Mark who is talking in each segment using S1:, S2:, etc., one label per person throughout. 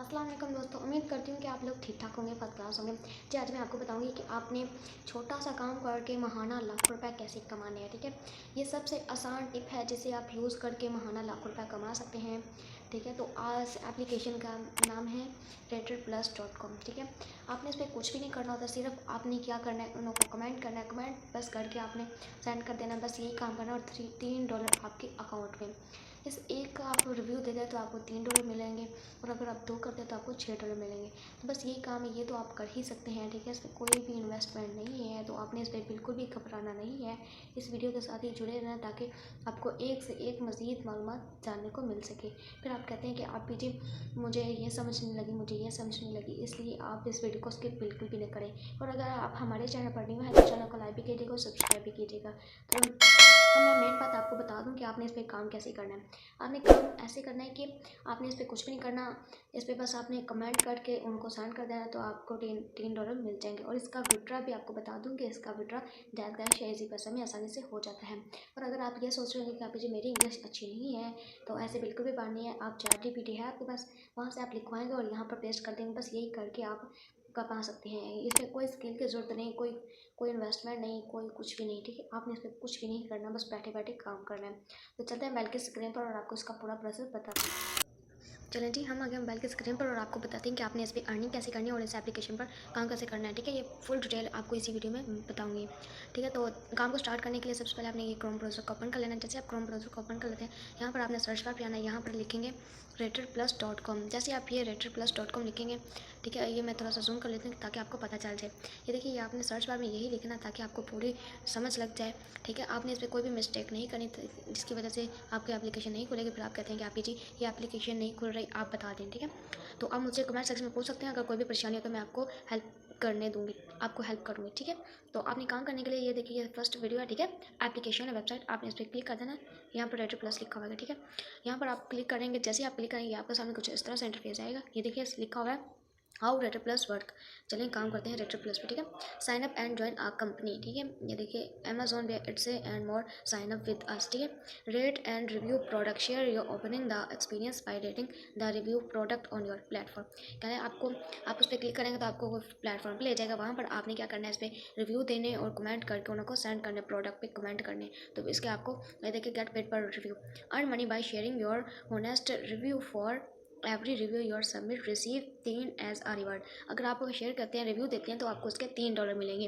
S1: अस्सलाम वालेकुम दोस्तों, उम्मीद करती हूँ कि आप लोग ठीक ठाक होंगे, फर्स्ट क्लास होंगे। जी, आज मैं आपको बताऊँगी कि आपने छोटा सा काम करके महाना लाख रुपए कैसे कमाने हैं। ठीक है, ये सबसे आसान टिप है जिसे आप यूज़ करके महाना लाख रुपए कमा सकते हैं। ठीक है, तो आज एप्लीकेशन का नाम है reddiplus.com। ठीक है, आपने इस पर कुछ भी नहीं करना होता, सिर्फ आपने क्या करना है, उनको कमेंट करना है, कमेंट बस करके आपने सेंड कर देना, बस यही काम करना और $3 आपके अकाउंट में। इस एक का आप रिव्यू दे दें तो आपको $3 मिलेंगे, और अगर आप 2 करते हैं तो आपको $6 मिलेंगे। तो बस यही काम है, ये तो आप कर ही सकते हैं। ठीक है, इसमें कोई भी इन्वेस्टमेंट नहीं है, तो आपने इस पर बिल्कुल भी घबराना नहीं है। इस वीडियो के साथ ही जुड़े रहें ताकि आपको एक से एक मज़ीद मालूमात जानने को मिल सके। फिर आप कहते हैं कि आप जी मुझे ये समझ नहीं लगी, मुझे ये समझ नहीं लगी, इसलिए आप इस वीडियो को स्किप बिल्कुल भी नहीं करें। और अगर आप हमारे चैनल पर न्यू हैं तो चैनल को लाइक भी कीजिएगा और सब्सक्राइब भी कीजिएगा। तो मैं मेन बात आपको बता दूं कि आपने इस पर काम कैसे करना है। आपने काम ऐसे करना है कि आपने इस पर कुछ भी नहीं करना, इस पर बस आपने कमेंट करके उनको सेंड कर देना, तो आपको $3 मिल जाएंगे। और इसका विड्रा भी आपको बता दूं कि इसका विड्रा डायरेक्ट कैश या इजी पैसा में आसानी से हो जाता है। और अगर आप ये सोच रहे हैं कि आप जी मेरी इंग्लिश अच्छी नहीं है, तो ऐसे बिल्कुल भी बात नहीं है। आप ChatGPT है आपके पास, वहाँ से आप लिखवाएंगे और यहाँ पर पेस्ट कर देंगे, बस यही करके आप कमा सकते हैं। इसमें कोई स्किल की ज़रूरत नहीं, कोई इन्वेस्टमेंट नहीं, कोई कुछ भी नहीं। ठीक है, आपने इसमें कुछ भी नहीं करना, बस बैठे बैठे काम करना है। तो चलते हैं बैल की स्क्रीन पर और आपको इसका पूरा प्रोसेस बताते हैं। चलें जी, हम आ गए मोबाइल की स्क्रीन पर और आपको बताते हैं कि आपने इस पर अर्निंग कैसे करनी है और इस एप्लीकेशन पर काम कैसे करना है। ठीक है, ये फुल डिटेल आपको इसी वीडियो में बताऊंगी। ठीक है, तो काम को स्टार्ट करने के लिए सबसे पहले आपने ये क्रोम ब्राउज़र को ओपन कर लेना है। जैसे आप क्रोम ब्राउज़र को ओपन कर लेते हैं, यहाँ पर आपने सर्च बार पे आना है, यहाँ पर लिखेंगे reddiplus.com। जैसे आप ये reddiplus.com लिखेंगे, ठीक है, ये मैं थोड़ा सा जूम कर लेती हूँ ताकि आपको पता चल जाए। ये देखिए, ये आपने सर्च बार में यही लिखना ताकि आपको पूरी समझ लग जाए। ठीक है, आपने इस पर कोई भी मिस्टेक नहीं करनी जिसकी वजह से आपकी एप्लीकेशन नहीं खुलेगी, फिर आप कहते हैं कि आप जी ये एप्लीकेशन नहीं खुल रही, आप बता दें। ठीक है, तो आप मुझसे कमेंट सेक्शन में पूछ सकते हैं, अगर कोई भी परेशानी हो तो मैं आपको हेल्प करने दूंगी, आपको हेल्प करूँगी। ठीक है, तो आपने काम करने के लिए ये देखिए, ये फर्स्ट वीडियो है। ठीक है, एप्लीकेशन है, वेबसाइट, आपने इस पर क्लिक कर देना है। यहाँ पर reddiplus लिखा हुआ है। ठीक है, यहाँ पर आप क्लिक करेंगे, जैसे आप क्लिक करेंगे आपके सामने कुछ इस तरह से इंटरफेस आएगा। ये देखिए लिखा हुआ है हाउ reddiplus वर्क। चलिए काम करते हैं reddiplus पे। ठीक है, sign up and join our company. ठीक है, ये देखिए अमेजोन पे it's and more sign up with us. ठीक है, rate and review product, share your opening the experience by rating the review product on your platform. कहते हैं आपको, आप उस पर क्लिक करेंगे तो आपको वो प्लेटफॉर्म पर ले जाएगा। वहाँ पर आपने क्या करना है, इस पर रिव्यू देने और कमेंट करके उनको सेंड करने, प्रोडक्ट पे कमेंट करने। तो इसके आपको ये देखिए get paid per review, earn money by sharing your honest review for every review your submit receive 3 as a reward. अगर आप शेयर करते हैं, रिव्यू देते हैं, तो आपको उसके $3 मिलेंगे।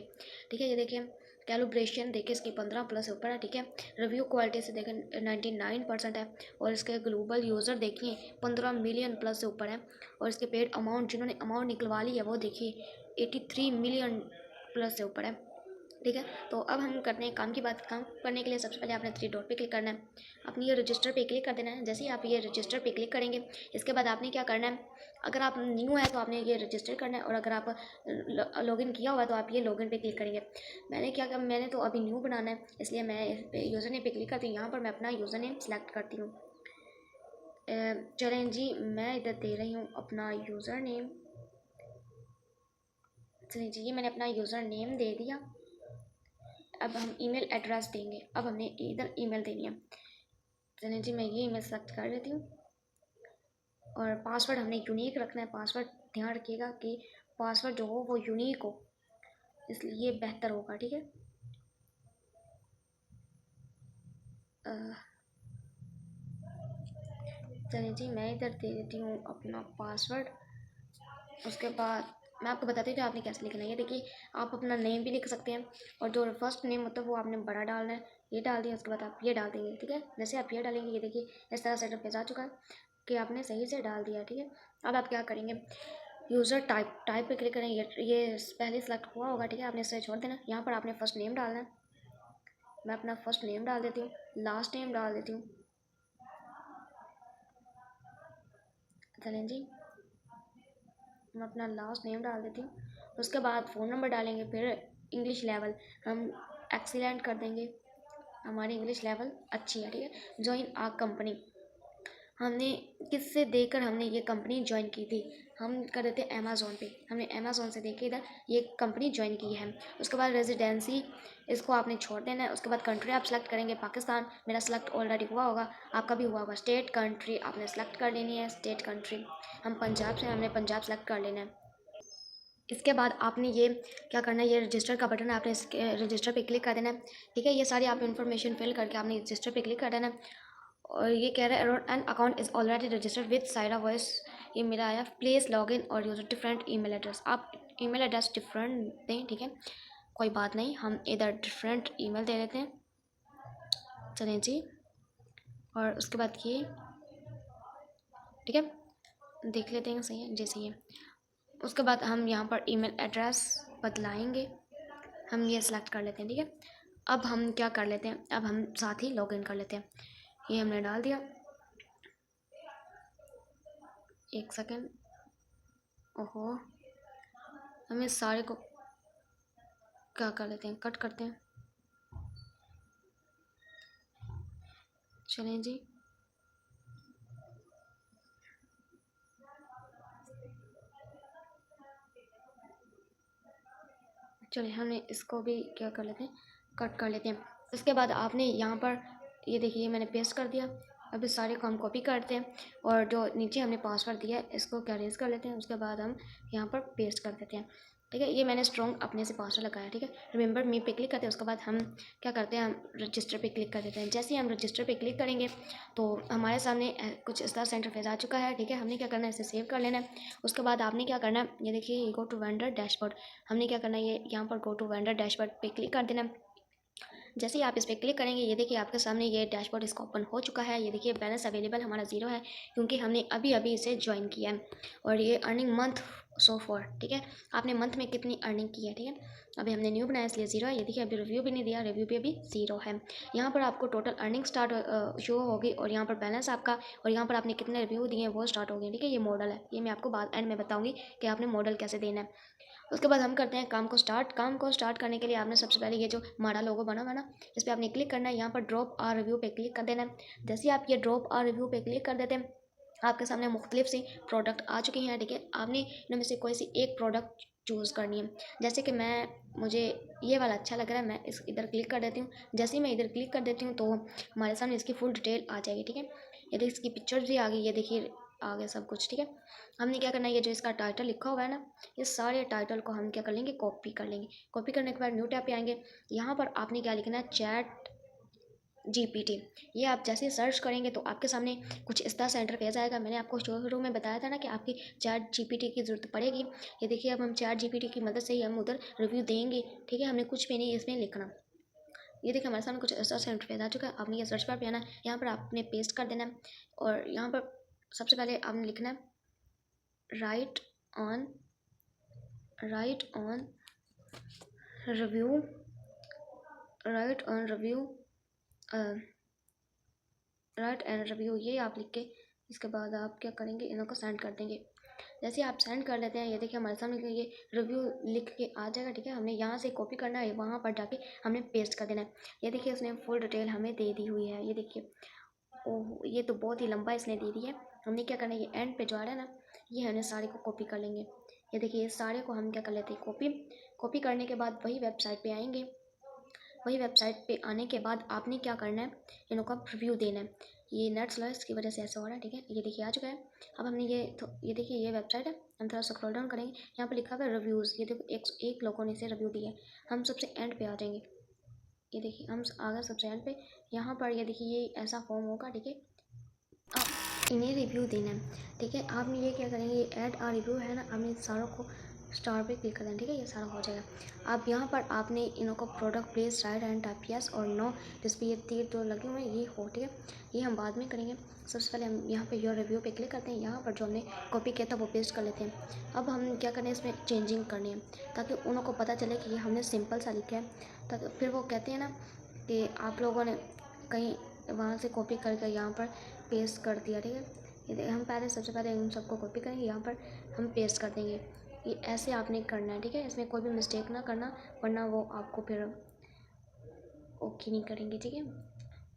S1: ठीक है, ये देखिए कैलिब्रेशन देखिए इसकी 15 प्लस ऊपर है। ठीक है, रिव्यू क्वालिटी से देखें 99% है, और इसके ग्लोबल यूज़र देखिए 15 मिलियन प्लस से ऊपर है। और इसके पेड अमाउंट, जिन्होंने अमाउंट निकलवा ली है, वो देखिए 83 मिलियन प्लस से ऊपर है। ठीक है, तो अब हम करते हैं काम की बात। काम करने के लिए सबसे पहले आपने 3 डॉट पे क्लिक करना है, अपनी ये रजिस्टर पे क्लिक कर देना है। जैसे ही आप ये रजिस्टर पे क्लिक करेंगे, इसके बाद आपने क्या करना है, अगर आप न्यू है तो आपने ये रजिस्टर करना है, और अगर आप लॉगिन किया हुआ है तो आप ये लॉगिन पे क्लिक करेंगे। मैंने क्या किया, मैंने तो अभी न्यू बनाना है, इसलिए मैं इस पे यूज़र नेम पे क्लिक करती हूँ। यहाँ पर मैं अपना यूज़र नेम सेलेक्ट करती हूँ। चलें जी, मैं इधर दे रही हूँ अपना यूज़र नेम। चलिए जी, ये मैंने अपना यूज़र नेम दे दिया। अब हम ईमेल एड्रेस देंगे, अब हमने इधर ईमेल देनी है। चलिए जी, मैं ये ईमेल सेलेक्ट कर लेती हूँ। और पासवर्ड हमने यूनिक रखना है। पासवर्ड ध्यान रखिएगा कि पासवर्ड जो हो वो यूनिक हो, इसलिए बेहतर होगा। ठीक है, चलिए जी, मैं इधर दे देती हूँ अपना पासवर्ड। उसके बाद मैं आपको बताती हूँ कि आपने कैसे लिखना है। ये देखिए, आप अपना नेम भी लिख सकते हैं, और जो फर्स्ट नेम होता है वो आपने बड़ा डालना है, ये डाल दिया। उसके बाद आप ये डाल देंगे। ठीक है, जैसे आप ये डालेंगे, ये देखिए इस तरह सेटअप पे जा चुका है कि आपने सही से डाल दिया। ठीक है, अब आप क्या करेंगे, यूज़र टाइप पे क्लिक करेंगे, ये पहले सेलेक्ट हुआ होगा। ठीक है, आपने इसे छोड़ देना। यहाँ पर आपने फर्स्ट नेम डालना है, मैं अपना फर्स्ट नेम डाल देती हूँ, लास्ट नेम डाल देती हूँ। चलें जी, मैं अपना लास्ट नेम डाल देती हूँ। उसके बाद फ़ोन नंबर डालेंगे, फिर इंग्लिश लेवल हम एक्सीलेंट कर देंगे, हमारी इंग्लिश लेवल अच्छी है। ठीक है, ज्वाइन आ कंपनी, हमने किससे देखकर हमने ये कंपनी ज्वाइन की थी। हम कर रहे थे अमेज़ोन पे, हमने अमेज़ोन से देख के इधर ये कंपनी ज्वाइन की है। उसके बाद रेजिडेंसी इसको आपने छोड़ देना है। उसके बाद कंट्री आप सेलेक्ट करेंगे पाकिस्तान, मेरा सेलेक्ट ऑलरेडी हुआ होगा, आपका भी हुआ होगा। स्टेट कंट्री आपने सेलेक्ट कर लेनी है, स्टेट कंट्री हम पंजाब से, हमने पंजाब सेलेक्ट कर लेना है। इसके बाद आपने ये क्या करना है, ये रजिस्टर का बटन है, आपने इसके रजिस्टर पे क्लिक कर देना है। ठीक है, ये सारी आप इन्फॉर्मेशन फिल करके आपने रजिस्टर पे क्लिक कर देना है। और ये कह रहा है an account is already registered with Saira voice, ये मेरा आया। प्लेस लॉग इन और यूज़र डिफरेंट ईमेल एड्रेस, आप ईमेल एड्रेस डिफरेंट दें। ठीक है, कोई बात नहीं, हम इधर डिफरेंट ईमेल दे देते हैं। चलें जी, और उसके बाद ये ठीक है, देख लेते हैं सही है, जैसे ये। उसके बाद हम यहाँ पर ईमेल एड्रेस बदलाएंगे, हम ये सेलेक्ट कर लेते हैं। ठीक है, अब हम क्या कर लेते हैं, अब हम साथ ही लॉगिन कर लेते हैं। ये हमने डाल दिया, एक सेकेंड, ओहो, हमें सारे को क्या कर लेते हैं, कट करते हैं। चलें जी, चलिए हमने इसको भी क्या कर लेते हैं, कट कर लेते हैं। उसके बाद आपने यहाँ पर ये देखिए मैंने पेस्ट कर दिया। अब इस सारे को हम कॉपी करते हैं और जो नीचे हमने पासवर्ड दिया है इसको क्या रेज कर लेते हैं। उसके बाद हम यहाँ पर पेस्ट कर देते हैं। ठीक है, ये मैंने स्ट्रॉन्ग अपने से पासवर्ड लगाया। ठीक है, रिमेंबर मी पे क्लिक करते हैं। उसके बाद हम क्या करते हैं, हम रजिस्टर पे क्लिक कर देते हैं। जैसे ही हम रजिस्टर पे क्लिक करेंगे तो हमारे सामने कुछ इस तरह से इंटरफेस आ चुका है। ठीक है, हमने क्या करना है, इसे सेव कर लेना है। उसके बाद आपने क्या करना है, ये देखिए गो टू वेंडर डैशबोर्ड, हमने क्या करना है, ये यहाँ पर गो टू वेंडर डैशबोर्ड पे क्लिक कर देना है। जैसे ही आप इस पर क्लिक करेंगे ये देखिए आपके सामने ये डैशबोर्ड इसका ओपन हो चुका है। ये देखिए बैलेंस अवेलेबल हमारा ज़ीरो है क्योंकि हमने अभी अभी इसे ज्वाइन किया है। और ये अर्निंग मंथ सो फॉर, ठीक है, आपने मंथ में कितनी अर्निंग की है। ठीक है, अभी हमने न्यू बनाया इसलिए ज़ीरो है। ये देखिए अभी रिव्यू भी नहीं दिया, रिव्यू भी अभी ज़ीरो है। यहाँ पर आपको टोटल अर्निंग स्टार्ट शो होगी और यहाँ पर बैलेंस आपका, और यहाँ पर आपने कितने रिव्यू दिए हैं वो स्टार्ट हो गए। ठीक है, ये मॉडल है, ये मैं आपको बाद एंड में बताऊँगी कि आपने मॉडल कैसे देना है। उसके बाद हम करते हैं काम को स्टार्ट। काम को स्टार्ट करने के लिए आपने सबसे पहले ये जो हमारा लोगो बना हुआ ना, इस पर आपने क्लिक करना है। यहाँ पर ड्रॉप आर रिव्यू पे क्लिक कर देना है। जैसे ही आप ये ड्रॉप आर रिव्यू पे क्लिक कर देते हैं आपके सामने मुख्तलिफ सी प्रोडक्ट आ चुकी हैं। ठीक है, आपने इनमें से कोई सी एक प्रोडक्ट चूज़ करनी है। जैसे कि मुझे ये वाला अच्छा लग रहा है, मैं इस इधर क्लिक कर देती हूँ। जैसे ही मैं इधर क्लिक कर देती हूँ तो हमारे सामने इसकी फुल डिटेल आ जाएगी। ठीक है, ये देखिए इसकी पिक्चर्स भी आ गई, ये देखिए आ गया सब कुछ। ठीक है, हमने क्या करना है, ये जो इसका टाइटल लिखा हुआ है ना, ये सारे टाइटल को हम क्या कर लेंगे, कॉपी कर लेंगे। कॉपी करने के बाद न्यू टैब पे आएंगे। यहाँ पर आपने क्या लिखना है, चैट GPT। ये आप जैसे सर्च करेंगे तो आपके सामने कुछ इस तरह से इंटरफेस आएगा। मैंने आपको शुरू में बताया था ना कि आपकी चैट GPT की ज़रूरत पड़ेगी। ये देखिए अब हम चैट GPT की मदद से ही हम उधर रिव्यू देंगे। ठीक है, हमने कुछ भी नहीं इसमें लिखना। ये देखिए हमारे सामने कुछ इस तरह से इंटरफेस आ चुका है। आपने ये सर्च बार पे आना है, यहाँ पर आपने पेस्ट कर देना है और यहाँ पर सबसे पहले आपने लिखना है right on review, right on review, right and review, ये आप लिख के इसके बाद आप क्या करेंगे, इनको सेंड कर देंगे। जैसे आप सेंड कर लेते हैं ये देखिए हमारे सामने ये रिव्यू लिख के आ जाएगा। ठीक है, हमने यहाँ से कॉपी करना है, वहाँ पर जाके हमने पेस्ट कर देना है। ये देखिए इसने फुल डिटेल हमें दे दी हुई है। ये देखिए, ओह ये तो बहुत ही लंबा इसने दे दी है। हमने क्या करना है, ये एंड पे जो आ रहा है ना, ये हमने सारे को कॉपी कर लेंगे। ये देखिए ये सारे को हम क्या कर लेते हैं, कॉपी करने के बाद वही वेबसाइट पे आएंगे। वही वेबसाइट पे आने के बाद आपने क्या करना है, इनका रिव्यू देना है। ये नेट स्लो इसकी वजह से ऐसा हो रहा है। ठीक है, ये देखिए आ चुका है। अब हमने ये देखिए ये वेबसाइट है, हम थोड़ा सा स्क्रॉल डाउन करेंगे, यहाँ पे लिखा हुआ है रिव्यूज़। ये देखो एक लोगों ने इसे रिव्यू दिया है। हम सबसे एंड पे आ जाएंगे। ये देखिए हम आ गए सबसे एंड पे। यहाँ पर ये देखिए ये ऐसा फॉर्म होगा। ठीक है, आप इन्हें रिव्यू देना है। ठीक है, आपने ये क्या करेंगे, ये ऐड आ रिव्यू है ना, आपने सारों को स्टार पे क्लिक कर देना। ठीक है, ये सारा हो जाएगा। आप यहाँ पर आपने इनको product place right and type yes और नो, जिस पर ये तीर जो लगे हुए हैं ये हो। ठीक है, ये हम बाद में करेंगे। सबसे पहले हम यहाँ पे योर रिव्यू पे क्लिक करते हैं। यहाँ पर जो हमने कॉपी किया था वो पेस्ट कर लेते हैं। अब हम क्या करें, इसमें चेंजिंग करनी है ताकि उनको पता चले कि ये हमने सिंपल सा लिखा है। ताकि फिर वो कहते हैं ना कि आप लोगों ने कहीं वहाँ से कॉपी करके यहाँ पर पेस्ट कर दिया। ठीक है, ये हम पहले सबसे पहले उन सबको कॉपी करेंगे, यहाँ पर हम पेस्ट कर देंगे। ये ऐसे आपने करना है। ठीक है, इसमें कोई भी मिस्टेक ना करना वरना वो आपको फिर ओके नहीं करेंगे। ठीक है,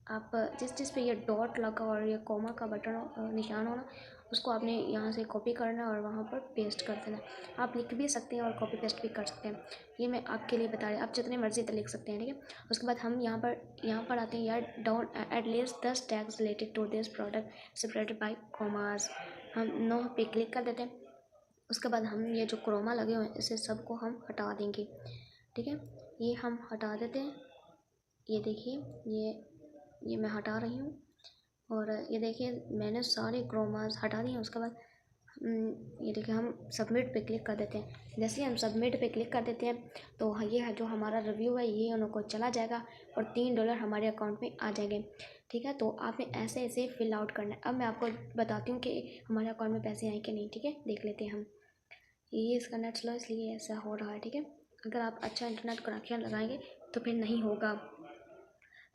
S1: आप जिस चीज़ पे ये डॉट लगा और ये कॉमा का बटन निशान हो ना, उसको आपने यहाँ से कॉपी करना और वहाँ पर पेस्ट कर देना। आप लिख भी सकते हैं और कॉपी पेस्ट भी कर सकते हैं, ये मैं आपके लिए बता रही हूँ। आप जितने मर्जी तो लिख सकते हैं, ठीक है। उसके बाद हम यहाँ पर आते हैं यार, down at least 10 tags related to this product separated by commas. हम नो पे क्लिक कर देते हैं। उसके बाद हम ये जो क्रोमा लगे हुए हैं इसे सबको हम हटा देंगे, ठीक है। ये हम हटा देते हैं। ये देखिए, ये मैं हटा रही हूँ और ये देखिए मैंने सारे क्रोमास हटा दिए। उसके बाद ये देखिए हम सबमिट पे क्लिक कर देते हैं। जैसे ही हम सबमिट पे क्लिक कर देते हैं तो ये है जो हमारा रिव्यू है, ये उनको चला जाएगा और $3 हमारे अकाउंट में आ जाएंगे, ठीक है। तो आपने ऐसे ऐसे फिल आउट करना है। अब मैं आपको बताती हूँ कि हमारे अकाउंट में पैसे आए कि नहीं, ठीक है। देख लेते हैं हम। ये इसका नेट स्लो इसलिए ऐसा हो रहा है, ठीक है। अगर आप अच्छा इंटरनेट कनेक्शन लगाएंगे तो फिर नहीं होगा।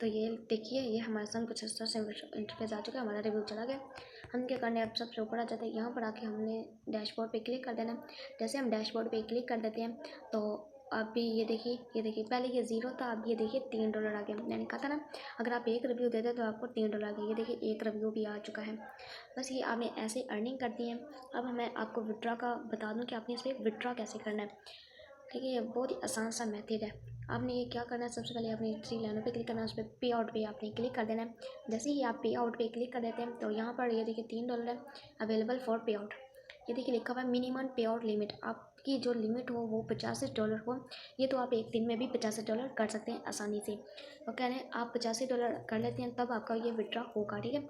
S1: तो ये देखिए, ये हमारे संग कुछ इस तरह से इंटरफेस आ चुका है, हमारा रिव्यू चला गया। हम क्या करने अब सबसे ऊपर आ जाते हैं, यहाँ पर आके हमने डैशबोर्ड पे क्लिक कर देना है। जैसे हम डैशबोर्ड पे क्लिक कर देते हैं तो अभी ये देखिए पहले ये ज़ीरो था, अब ये देखिए $3 आ गया। मैंने कहा था ना, अगर आप एक रिव्यू देते तो आपको $3 आ गया। ये देखिए एक रिव्यू भी आ चुका है। बस ये आपने ऐसे अर्निंग करती है। अब मैं आपको विड्रॉ का बता दूँ कि आपने इस पर विड्रॉ कैसे करना है, ठीक है। ये बहुत ही आसान सा मेथड है। आपने ये क्या करना है, सबसे पहले आपने 3 लाइनों पे क्लिक करना है, उस पर पे आउट पे आपने क्लिक कर देना है। जैसे ही आप पे आउट पे क्लिक कर देते हैं तो यहाँ पर ये देखिए $3 है, अवेलेबल फॉर पे आउट। ये देखिए लिखा हुआ है मिनिमम पे आउट लिमिट, आपकी जो लिमिट हो वो $85 हो। ये तो आप एक दिन में भी $85 कर सकते हैं आसानी से। तो कह रहे हैं आप $85 कर लेते हैं तब आपका ये विड्रॉ होगा, ठीक है।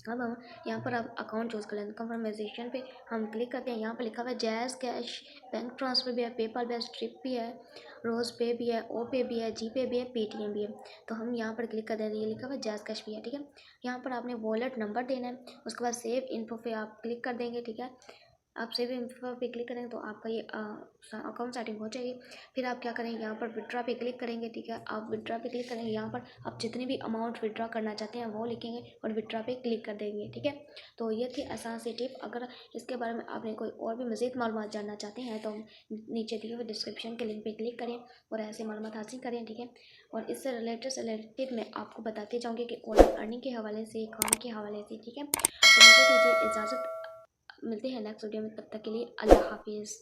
S1: अब हम यहाँ पर आप अकाउंट चूज़ कर लेते हैं। कन्फर्मेशन पे हम क्लिक करते हैं। यहाँ पर लिखा हुआ है जैज़ कैश, बैंक ट्रांसफ़र भी है, पेपाल भी है, स्ट्रिप भी है, रोज़ पे भी है, ओ पे भी है, जी पे भी है, पेटीएम भी है। तो हम यहाँ पर क्लिक कर देते हैं। ये लिखा हुआ है जैज़ कैश भी है, ठीक है। यहाँ पर आपने वॉलेट नंबर देना है। उसके बाद सेव इन्फो पे आप क्लिक कर देंगे, ठीक है। आप सेव इन्फो पे क्लिक करेंगे तो आपका ये अकाउंट सेटिंग हो जाएगी। फिर आप क्या करेंगे, यहाँ पर विड्रॉ पे क्लिक करेंगे, ठीक है। आप विड्रॉ पे क्लिक करेंगे, यहाँ पर आप जितनी भी अमाउंट विड्रॉ करना चाहते हैं वो लिखेंगे और विड्रॉ पे क्लिक कर देंगे, ठीक है। तो ये थी आसान सी टिप। अगर इसके बारे में आपने कोई और भी मज़ीद मालूमात जानना चाहते हैं तो नीचे दिए हुए डिस्क्रिप्शन के लिंक पे क्लिक करें और ऐसे मालूमात हासिल करें, ठीक है। और इससे रिलेटेड मैं आपको बताती जाऊँगी कि ऑनलाइन अर्निंग के हवाले से, काम के हवाले से, ठीक है। तो मुझे दीजिए इजाज़त, मिलते हैं नेक्स्ट वीडियो में। तब तक के लिए अल्लाह हाफिज़।